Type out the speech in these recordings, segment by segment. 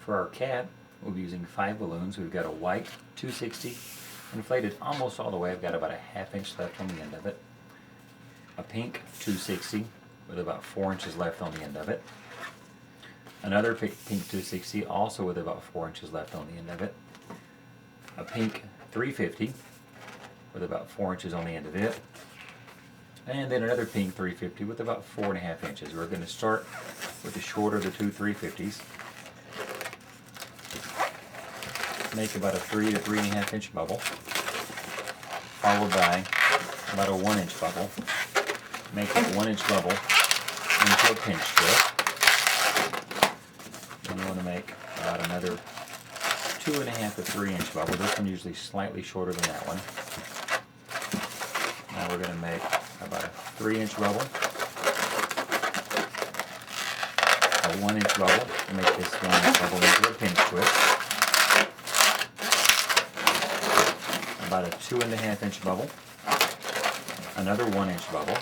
For our cat, we'll be using 5 balloons. We've got a white 260, inflated almost all the way. I've got about a ½ inch left on the end of it. A pink 260 with about 4 inches left on the end of it. Another pink 260 also with about 4 inches left on the end of it. A pink 350 with about 4 inches on the end of it. And then another pink 350 with about 4½ inches. We're going to start with the shorter of the two 350s. Make about a 3 to 3½ inch bubble, followed by about a 1 inch bubble. Make that 1 inch bubble into a pinch twist. Then you want to make about another 2½ to 3 inch bubble. This one usually slightly shorter than that one. Now we're going to make about a 3 inch bubble, a 1 inch bubble, and make this 1 inch bubble into a pinch twist. About a 2½ inch bubble, another 1 inch bubble,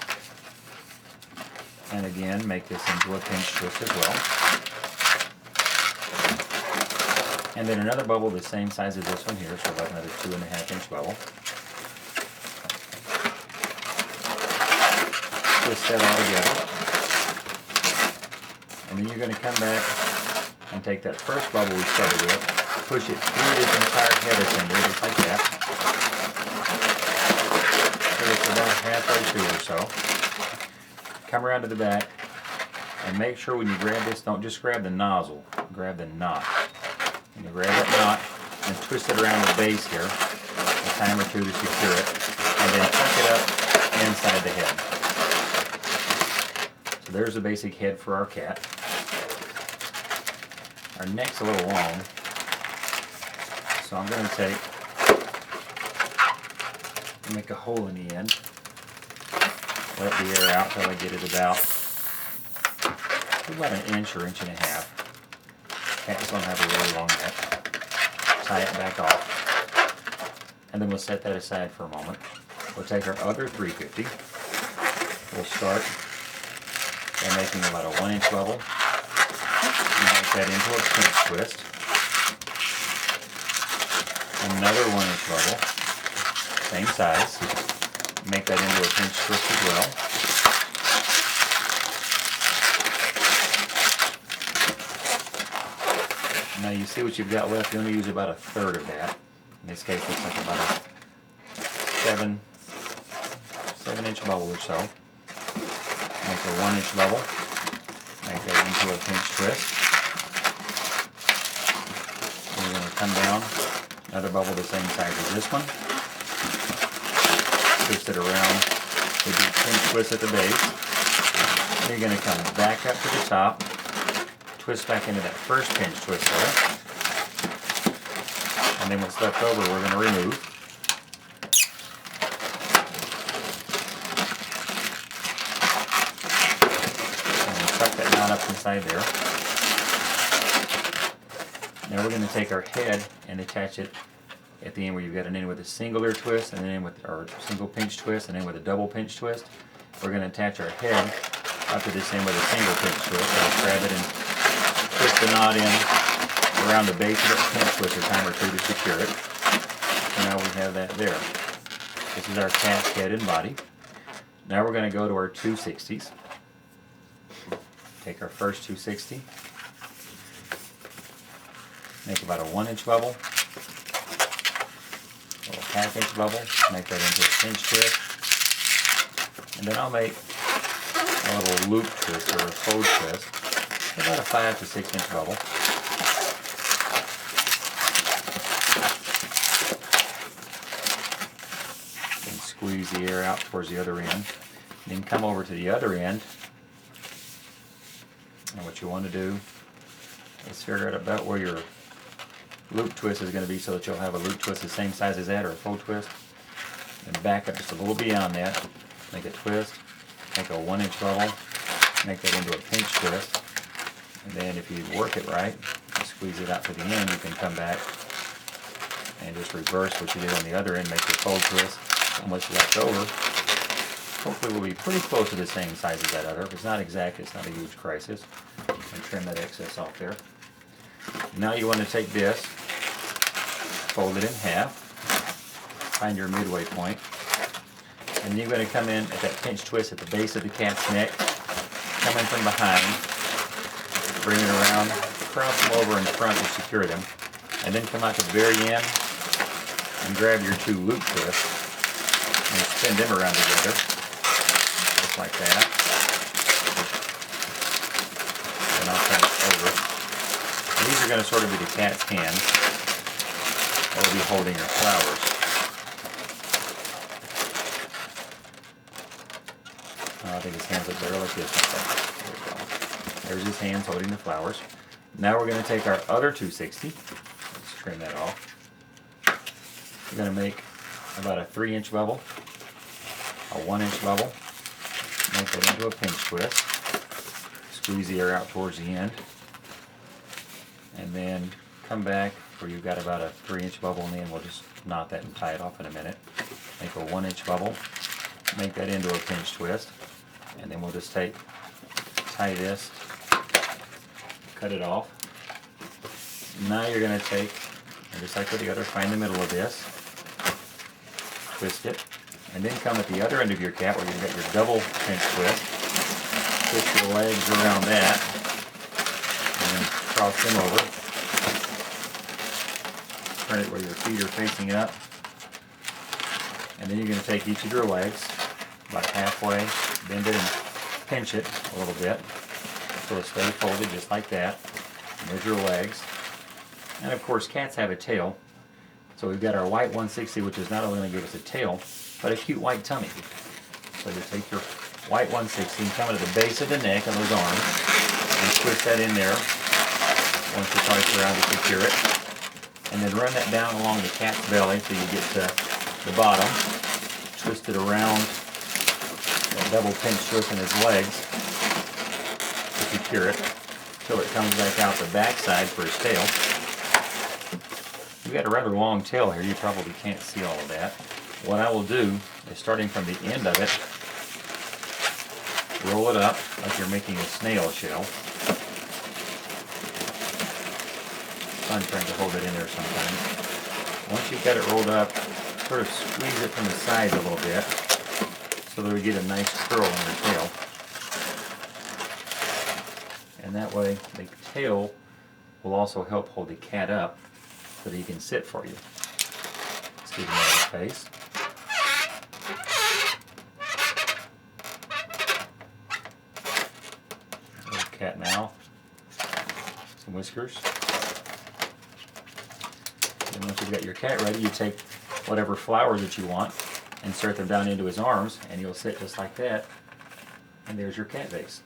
and again make this into a pinch twist as well. And then another bubble the same size as this one here, so about another 2½ inch bubble. Twist that all together. And then you're going to come back and take that first bubble we started with, push it through this entire head assembly, just like that. So it's about halfway through or so. Come around to the back and make sure when you grab this, don't just grab the nozzle, grab the knot. And you grab that knot and twist it around the base here a time or two to secure it, and then tuck it up inside the head. So there's the basic head for our cat. Our neck's a little long, so I'm going to make a hole in the end, let the air out until I get it about an inch or inch and a half. Cats don't have a really long neck. Tie it back off, and then we'll set that aside for a moment. We'll take our other 350. We'll start by making about a 1 inch bubble. Make that into a pinch twist. Another 1 inch bubble, same size. Make that into a pinch twist as well. Now you see what you've got left. You only use about a third of that. In this case, it's like about a 7 inch bubble or so. Make a 1 inch bubble. Make that into a pinch twist. And we're going to come down, another bubble the same size as this one. Twist it around. We do pinch twist at the base. And you're going to come back up to the top. Twist back into that first pinch twist there. And then what's left over we're going to remove. And tuck that knot up inside there. Now we're going to take our head and attach it at the end where you've got an end with a singular twist, and then with our single pinch twist, and then with a double pinch twist. We're going to attach our head up to this end with a single pinch twist. So I'll grab it and twist the knot in around the base of it, pinch twist a time or two to secure it. So now we have that there. This is our cat's head and body. Now we're going to go to our 260s. Take our first 260. Make about a 1 inch bubble. A little ½ inch bubble. Make that into a pinch twist. And then I'll make a little loop twist or a fold twist. About a 5 to 6 inch bubble. And squeeze the air out towards the other end. Then come over to the other end. And what you want to do is figure out about where your loop twist is going to be so that you'll have a loop twist the same size as that, or a fold twist. And back up just a little beyond that. Make a twist. Make a 1 inch bubble. Make that into a pinch twist. And then if you work it right, and squeeze it out to the end, you can come back and just reverse what you did on the other end, make your fold twist, and what's left over hopefully will be pretty close to the same size as that other. If it's not exact, it's not a huge crisis. And trim that excess off there. Now you want to take this, fold it in half, find your midway point, and then you're going to come in at that pinch twist at the base of the cat's neck, come in from behind, bring it around, cross them over in front and secure them, and then come out to the very end and grab your two loop twists and spin them around together, just like that. And I'll turn it over. And these are going to sort of be the cat's hands that will be holding your flowers. I think his hands look better like this. There we go. There's his hands holding the flowers. Now we're going to take our other 260. Let's trim that off. We're going to make about a 3-inch bevel, a 1-inch bevel. Make that into a pinch twist. Squeeze the air out towards the end. And then come back where you've got about a 3-inch bevel, and then we'll just knot that and tie it off in a minute. Make a 1-inch bevel. Make that into a pinch twist. And then we'll just tie this, cut it off. Now you're going to take, and just like with the other, find the middle of this, twist it, and then come at the other end of your cat where you've got your double pinch twist, twist your legs around that, and then cross them over, turn it where your feet are facing up, and then you're going to take each of your legs about halfway, bend it and pinch it a little bit so it stays folded just like that. And there's your legs. And of course cats have a tail, so we've got our white 160, which is not only going to give us a tail but a cute white tummy. So you take your white 160 and come to the base of the neck of those arms and twist that in there once or twice around to secure it, and then run that down along the cat's belly till you get to the bottom. Twist it around that double pinch twist in his legs to secure it till it comes back out the back side for his tail. You've got a rather long tail here, you probably can't see all of that. What I will do is, starting from the end of it, roll it up like you're making a snail shell. Fun trying to hold it in there sometimes. Once you've got it rolled up, sort of squeeze it from the sides a little bit so that we get a nice curl in your tail. And that way the tail will also help hold the cat up so that he can sit for you. Let's give him another face. Little cat mouth. Some whiskers. And once you've got your cat ready, you take whatever flowers that you want, insert them down into his arms, and he'll sit just like that. And there's your cat vase.